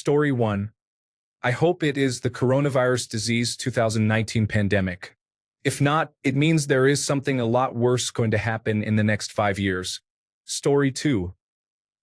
Story 1. I hope it is the coronavirus disease 2019 pandemic. If not, it means there is something a lot worse going to happen in the next 5 years. Story 2.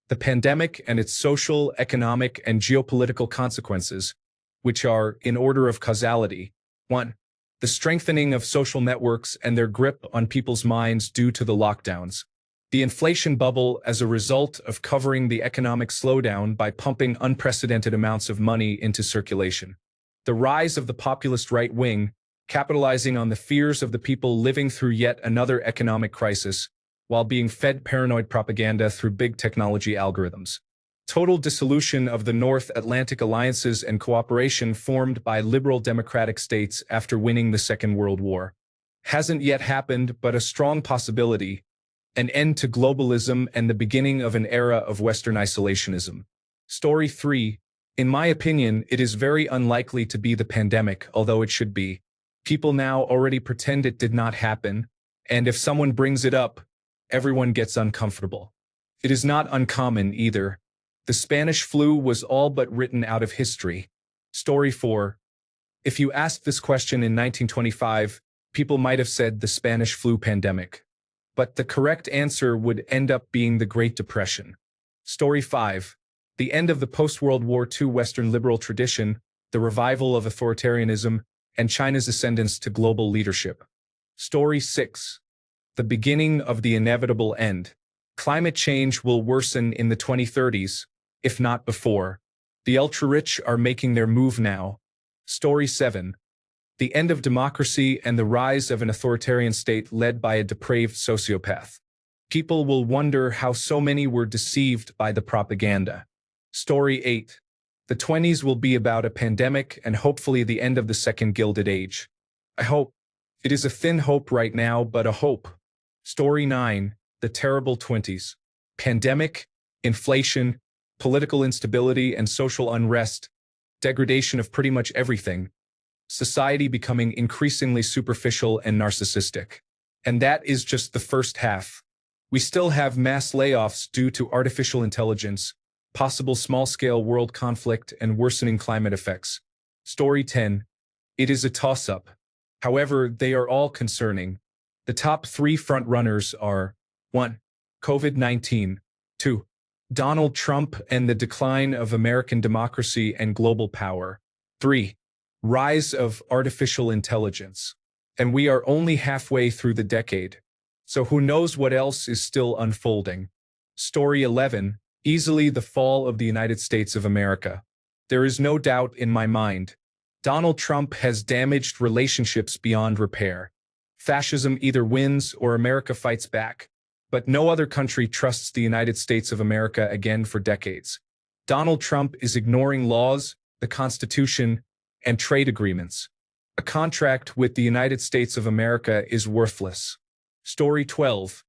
The pandemic and its social, economic, and geopolitical consequences, which are, in order of causality, 1. The strengthening of social networks and their grip on people's minds due to the lockdowns. The inflation bubble as a result of covering the economic slowdown by pumping unprecedented amounts of money into circulation. The rise of the populist right wing, capitalizing on the fears of the people living through yet another economic crisis, while being fed paranoid propaganda through big technology algorithms. Total dissolution of the North Atlantic alliances and cooperation formed by liberal democratic states after winning the Second World War. Hasn't yet happened, but a strong possibility. An end to globalism and the beginning of an era of Western isolationism. Story 3. In my opinion, it is very unlikely to be the pandemic, although it should be. People now already pretend it did not happen, and if someone brings it up, everyone gets uncomfortable. It is not uncommon either. The Spanish flu was all but written out of history. Story 4. If you asked this question in 1925, people might have said the Spanish flu pandemic. But the correct answer would end up being the Great Depression. Story 5. The end of the post-World War II Western liberal tradition, the revival of authoritarianism, and China's ascendance to global leadership. Story 6. The beginning of the inevitable end. Climate change will worsen in the 2030s, if not before. The ultra-rich are making their move now. Story 7. The end of democracy and the rise of an authoritarian state led by a depraved sociopath. People will wonder how so many were deceived by the propaganda. Story 8. The 20s will be about a pandemic and hopefully the end of the Second Gilded Age. I hope. It is a thin hope right now, but a hope. Story 9. The terrible 20s. Pandemic, inflation, political instability and social unrest, degradation of pretty much everything. Society becoming increasingly superficial and narcissistic. And that is just the first half. We still have mass layoffs due to artificial intelligence, possible small-scale world conflict, and worsening climate effects. Story 10. It is a toss-up. However, they are all concerning. The top 3 front-runners are 1. COVID-19. 2. Donald Trump and the decline of American democracy and global power. 3. Rise of artificial intelligence. And we are only halfway through the decade. So who knows what else is still unfolding. Story 11. Easily the fall of the United States of America. There is no doubt in my mind. Donald Trump has damaged relationships beyond repair. Fascism either wins or America fights back. But no other country trusts the United States of America again for decades. Donald Trump is ignoring laws, the Constitution, and trade agreements. A contract with the United States of America is worthless. Story 12.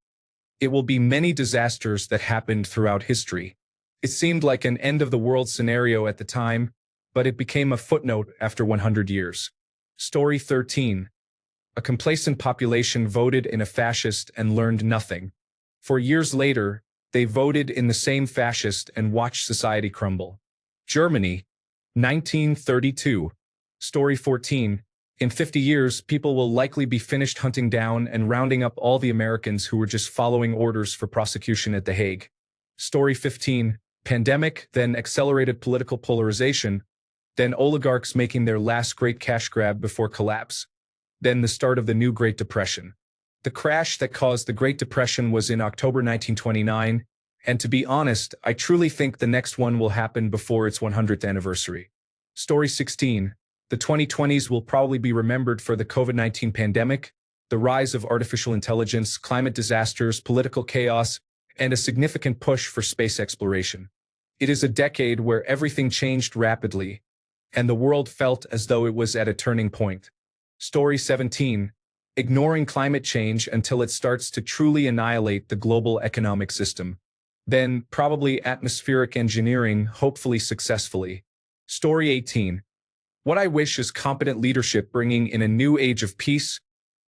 It will be many disasters that happened throughout history. It seemed like an end-of-the-world scenario at the time, but it became a footnote after 100 years. Story 13. A complacent population voted in a fascist and learned nothing. For years later, they voted in the same fascist and watched society crumble. Germany, 1932. Story 14. In 50 years, people will likely be finished hunting down and rounding up all the Americans who were just following orders for prosecution at The Hague. Story 15. Pandemic, then accelerated political polarization, then oligarchs making their last great cash grab before collapse, then the start of the new Great Depression. The crash that caused the Great Depression was in October 1929, and to be honest, I truly think the next one will happen before its 100th anniversary. Story 16. The 2020s will probably be remembered for the COVID-19 pandemic, the rise of artificial intelligence, climate disasters, political chaos, and a significant push for space exploration. It is a decade where everything changed rapidly, and the world felt as though it was at a turning point. Story 17. Ignoring climate change until it starts to truly annihilate the global economic system. Then, probably atmospheric engineering, hopefully successfully. Story 18. What I wish is competent leadership bringing in a new age of peace,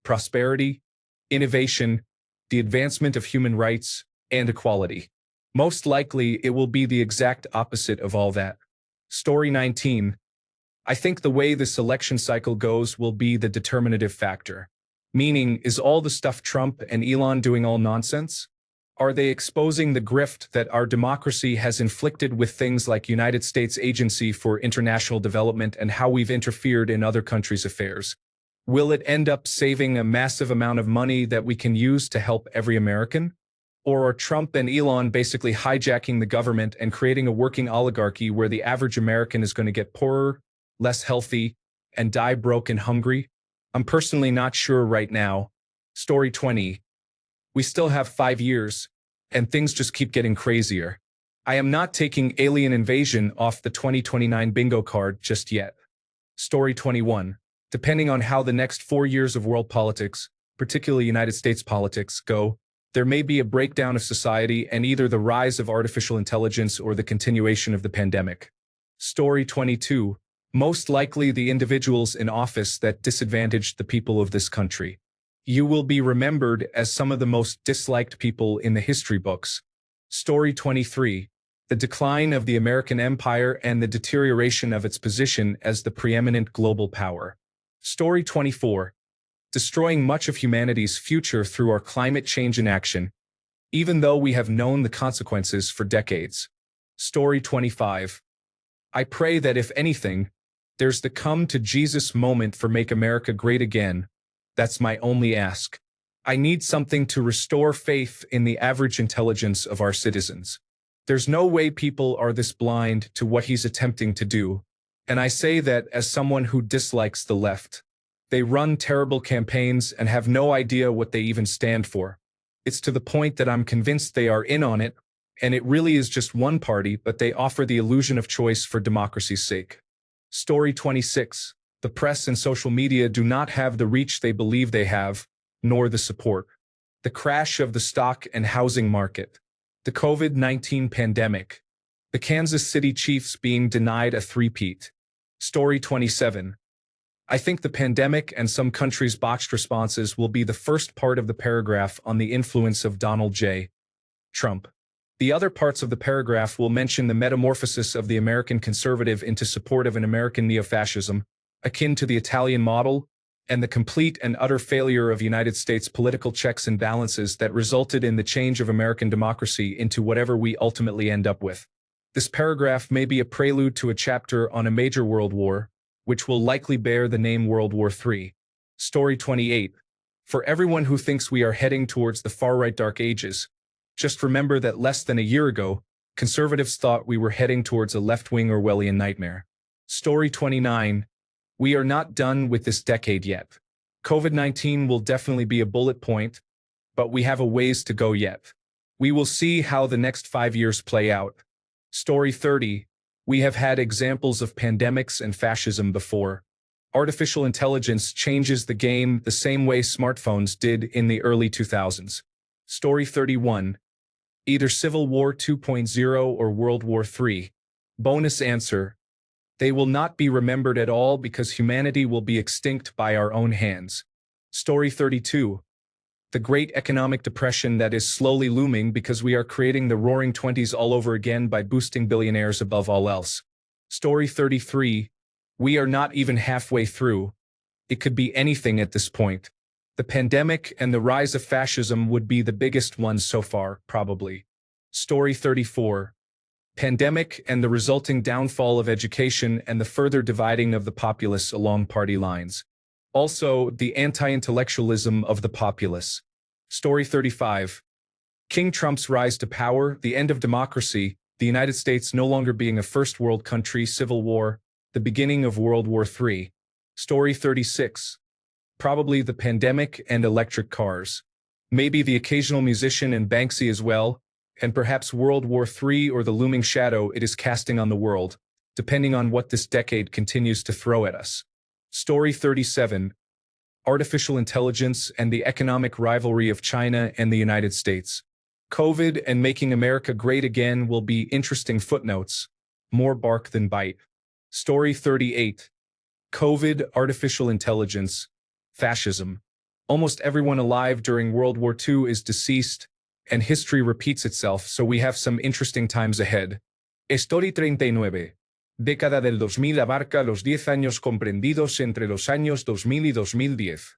prosperity, innovation, the advancement of human rights, and equality. Most likely, it will be the exact opposite of all that. Story 19. I think the way this election cycle goes will be the determinative factor. Meaning, is all the stuff Trump and Elon doing all nonsense? Are they exposing the grift that our democracy has inflicted with things like United States Agency for International Development and how we've interfered in other countries' affairs? Will it end up saving a massive amount of money that we can use to help every American? Or are Trump and Elon basically hijacking the government and creating a working oligarchy where the average American is going to get poorer, less healthy, and die broke and hungry? I'm personally not sure right now. Story 20. We still have 5 years, and things just keep getting crazier. I am not taking alien invasion off the 2029 bingo card just yet. Story 21. Depending on how the next 4 years of world politics, particularly United States politics, go, there may be a breakdown of society and either the rise of artificial intelligence or the continuation of the pandemic. Story 22. Most likely the individuals in office that disadvantaged the people of this country. You will be remembered as some of the most disliked people in the history books. Story 23. The decline of the American empire and the deterioration of its position as the preeminent global power. Story 24. Destroying much of humanity's future through our climate change inaction, even though we have known the consequences for decades. Story 25. I pray that if anything, there's the come to Jesus moment for Make America Great Again. That's my only ask. I need something to restore faith in the average intelligence of our citizens. There's no way people are this blind to what he's attempting to do. And I say that as someone who dislikes the left. They run terrible campaigns and have no idea what they even stand for. It's to the point that I'm convinced they are in on it, and it really is just one party, but they offer the illusion of choice for democracy's sake. Story 26. The press and social media do not have the reach they believe they have, nor the support. The crash of the stock and housing market. The COVID-19 pandemic. The Kansas City Chiefs being denied a three-peat. Story 27. I think the pandemic and some countries' botched responses will be the first part of the paragraph on the influence of Donald J. Trump. The other parts of the paragraph will mention the metamorphosis of the American conservative into support of an American neo-fascism, akin to the Italian model, and the complete and utter failure of United States political checks and balances that resulted in the change of American democracy into whatever we ultimately end up with. This paragraph may be a prelude to a chapter on a major world war, which will likely bear the name World War III. Story 28. For everyone who thinks we are heading towards the far-right dark ages, just remember that less than a year ago, conservatives thought we were heading towards a left-wing Orwellian nightmare. Story 29. We are not done with this decade yet. COVID-19 will definitely be a bullet point, but we have a ways to go yet. We will see how the next 5 years play out. Story 30. We have had examples of pandemics and fascism before. Artificial intelligence changes the game the same way smartphones did in the early 2000s. Story 31. Either Civil War 2.0 or World War III. Bonus answer. They will not be remembered at all because humanity will be extinct by our own hands. Story 32. The great economic depression that is slowly looming because we are creating the roaring 20s all over again by boosting billionaires above all else. Story 33. We are not even halfway through. It could be anything at this point. The pandemic and the rise of fascism would be the biggest ones so far, probably. Story 34. Pandemic and the resulting downfall of education and the further dividing of the populace along party lines. Also, the anti-intellectualism of the populace. Story 35. King Trump's rise to power, the end of democracy, the United States no longer being a first world country, civil war, the beginning of World War III. Story 36. Probably the pandemic and electric cars. Maybe the occasional musician and Banksy as well, and perhaps World War III or the looming shadow it is casting on the world, depending on what this decade continues to throw at us. Story 37. Artificial intelligence and the economic rivalry of China and the United States. COVID and making America great again will be interesting footnotes. More bark than bite. Story 38. COVID, artificial intelligence, fascism. Almost everyone alive during World War II is deceased, and history repeats itself, so we have some interesting times ahead. Story 39. Década del 2000 abarca los 10 años comprendidos entre los años 2000 y 2010.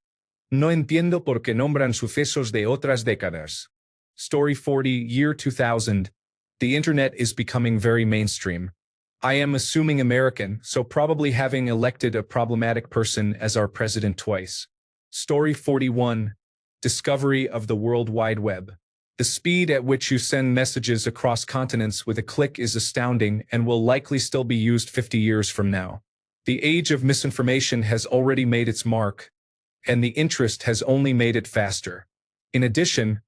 No entiendo por qué nombran sucesos de otras décadas. Story 40, year 2000. The internet is becoming very mainstream. I am assuming American, so probably having elected a problematic person as our president twice. Story 41. Discovery of the World Wide Web. The speed at which you send messages across continents with a click is astounding and will likely still be used 50 years from now. The age of misinformation has already made its mark, and the interest has only made it faster. In addition,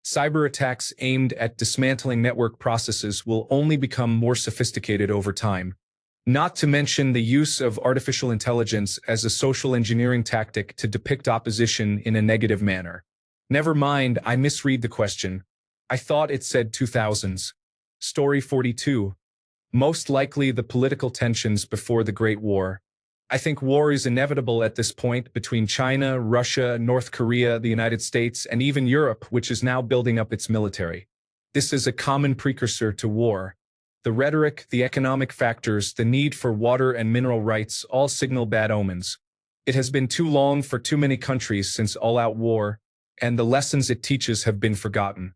cyber attacks aimed at dismantling network processes will only become more sophisticated over time. Not to mention the use of artificial intelligence as a social engineering tactic to depict opposition in a negative manner. Never mind, I misread the question. I thought it said 2000s. Story 42. Most likely the political tensions before the Great War. I think war is inevitable at this point between China, Russia, North Korea, the United States, and even Europe, which is now building up its military. This is a common precursor to war. The rhetoric, the economic factors, the need for water and mineral rights all signal bad omens. It has been too long for too many countries since all-out war, and the lessons it teaches have been forgotten.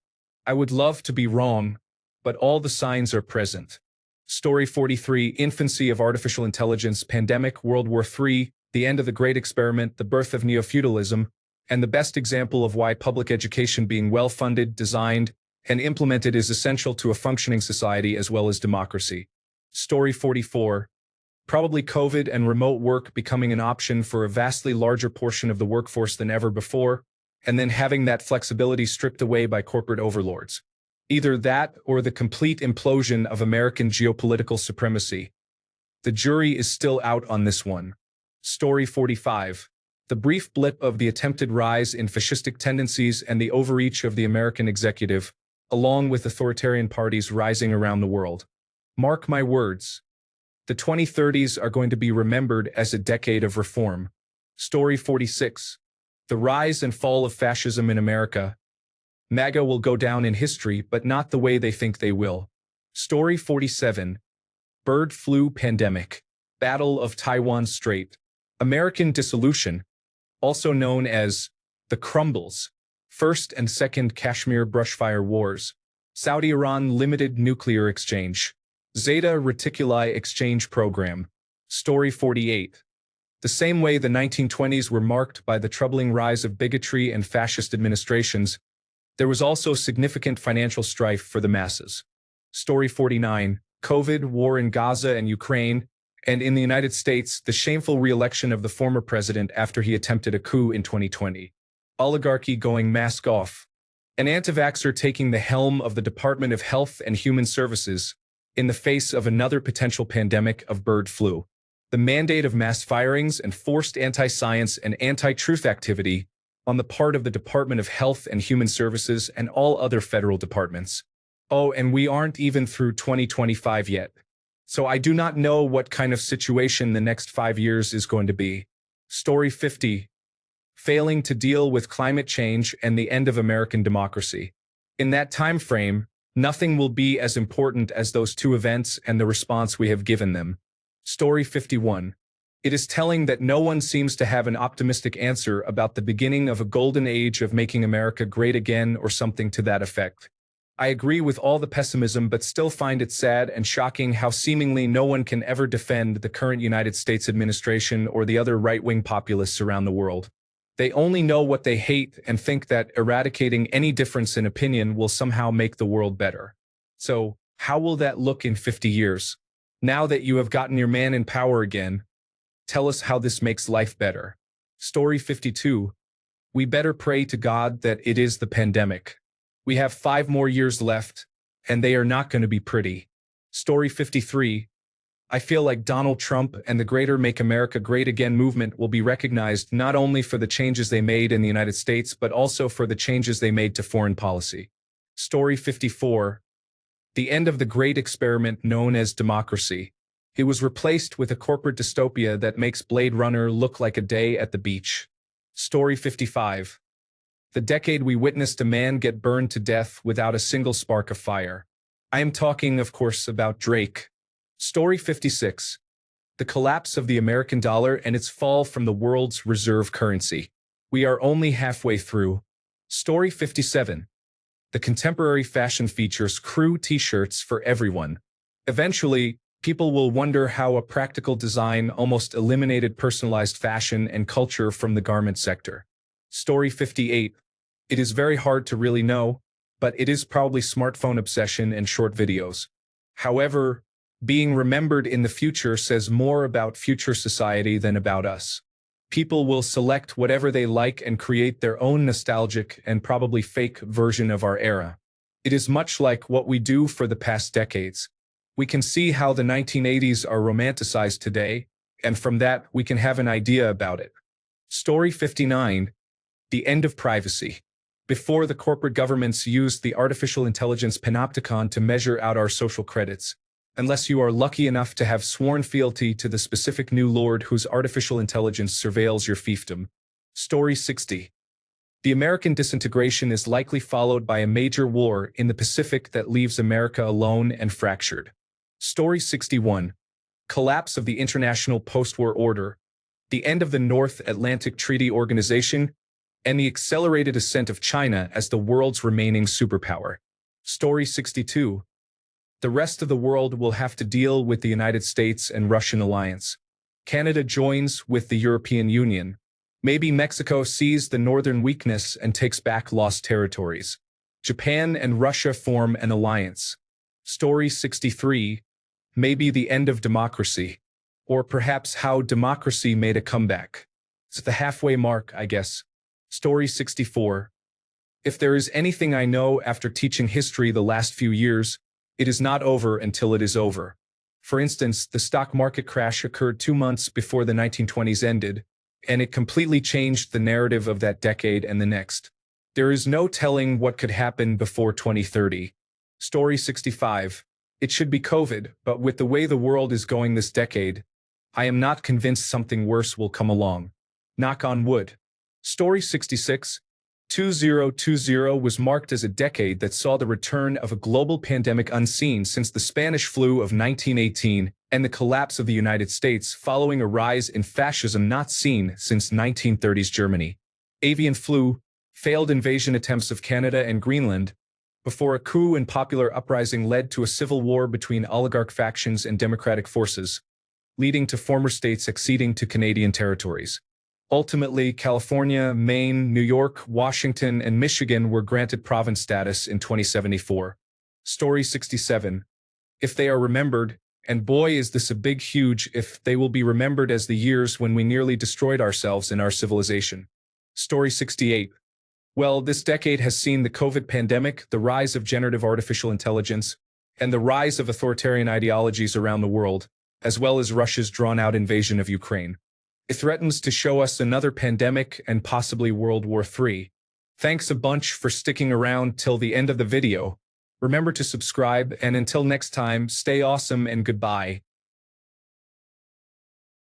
I would love to be wrong, but all the signs are present. Story 43, Infancy of Artificial Intelligence, Pandemic, World War III, The End of the Great Experiment, The Birth of Neo-Feudalism, and the best example of why public education being well-funded, designed, and implemented is essential to a functioning society as well as democracy. Story 44, probably COVID and remote work becoming an option for a vastly larger portion of the workforce than ever before, and then having that flexibility stripped away by corporate overlords. Either that or the complete implosion of American geopolitical supremacy. The jury is still out on this one. Story 45. The brief blip of the attempted rise in fascistic tendencies and the overreach of the American executive, along with authoritarian parties rising around the world. Mark my words. The 2030s are going to be remembered as a decade of reform. Story 46. The rise and fall of fascism in America. MAGA will go down in history, but not the way they think they will. Story 47. Bird flu pandemic. Battle of Taiwan Strait. American dissolution, also known as the Crumbles. First and Second Kashmir brushfire wars. Saudi-Iran limited nuclear exchange. Zeta Reticuli exchange program. Story 48. The same way the 1920s were marked by the troubling rise of bigotry and fascist administrations, there was also significant financial strife for the masses. Story 49. COVID, war in Gaza and Ukraine, and in the United States, the shameful re-election of the former president after he attempted a coup in 2020. Oligarchy going mask off. An anti-vaxxer taking the helm of the Department of Health and Human Services in the face of another potential pandemic of bird flu. The mandate of mass firings and forced anti-science and anti-truth activity on the part of the Department of Health and Human Services and all other federal departments. Oh, and we aren't even through 2025 yet. So I do not know what kind of situation the next 5 years is going to be. Story 50. Failing to deal with climate change and the end of American democracy. In that time frame, nothing will be as important as those two events and the response we have given them. Story 51. It is telling that no one seems to have an optimistic answer about the beginning of a golden age of making America great again or something to that effect. I agree with all the pessimism but still find it sad and shocking how seemingly no one can ever defend the current United States administration or the other right-wing populists around the world. They only know what they hate and think that eradicating any difference in opinion will somehow make the world better. So, how will that look in 50 years? Now that you have gotten your man in power again, tell us how this makes life better. Story 52. We better pray to God that it is the pandemic. We have 5 more years left, and they are not going to be pretty. Story 53. I feel like Donald Trump and the Greater Make America Great Again movement will be recognized not only for the changes they made in the United States, but also for the changes they made to foreign policy. Story 54. The end of the great experiment known as democracy. It was replaced with a corporate dystopia that makes Blade Runner look like a day at the beach. Story 55. The decade we witnessed a man get burned to death without a single spark of fire. I am talking, of course, about Drake. Story 56. The collapse of the American dollar and its fall from the world's reserve currency. We are only halfway through. Story 57. The contemporary fashion features crew t-shirts for everyone. Eventually, people will wonder how a practical design almost eliminated personalized fashion and culture from the garment sector. Story 58. It is very hard to really know, but it is probably smartphone obsession and short videos. However, being remembered in the future says more about future society than about us. People will select whatever they like and create their own nostalgic and probably fake version of our era. It is much like what we do for the past decades. We can see how the 1980s are romanticized today, and from that we can have an idea about it. Story 59. The end of privacy. Before the corporate governments used the artificial intelligence panopticon to measure out our social credits, unless you are lucky enough to have sworn fealty to the specific new lord whose artificial intelligence surveils your fiefdom. Story 60. The American disintegration is likely followed by a major war in the Pacific that leaves America alone and fractured. Story 61. Collapse of the international post-war order, the end of the North Atlantic Treaty Organization, and the accelerated ascent of China as the world's remaining superpower. Story 62. The rest of the world will have to deal with the United States and Russian alliance. Canada joins with the European Union. Maybe Mexico sees the northern weakness and takes back lost territories. Japan and Russia form an alliance. Story 63. Maybe the end of democracy. Or perhaps how democracy made a comeback. It's the halfway mark, I guess. Story 64. If there is anything I know after teaching history the last few years, it is not over until it is over. For instance, the stock market crash occurred 2 months before the 1920s ended, and it completely changed the narrative of that decade and the next. There is no telling what could happen before 2030. Story 65. It should be COVID, but with the way the world is going this decade, I am not convinced something worse will come along. Knock on wood. Story 66. 2020 was marked as a decade that saw the return of a global pandemic unseen since the Spanish flu of 1918 and the collapse of the United States following a rise in fascism not seen since 1930s Germany. Avian flu, failed invasion attempts of Canada and Greenland, before a coup and popular uprising led to a civil war between oligarch factions and democratic forces, leading to former states acceding to Canadian territories. Ultimately, California, Maine, New York, Washington, and Michigan were granted province status in 2074. Story 67. If they are remembered, and boy is this a big huge if, they will be remembered as the years when we nearly destroyed ourselves and our civilization. Story 68. Well, this decade has seen the COVID pandemic, the rise of generative artificial intelligence, and the rise of authoritarian ideologies around the world, as well as Russia's drawn-out invasion of Ukraine. It threatens to show us another pandemic and possibly World War III. Thanks a bunch for sticking around till the end of the video. Remember to subscribe, and until next time, stay awesome and goodbye.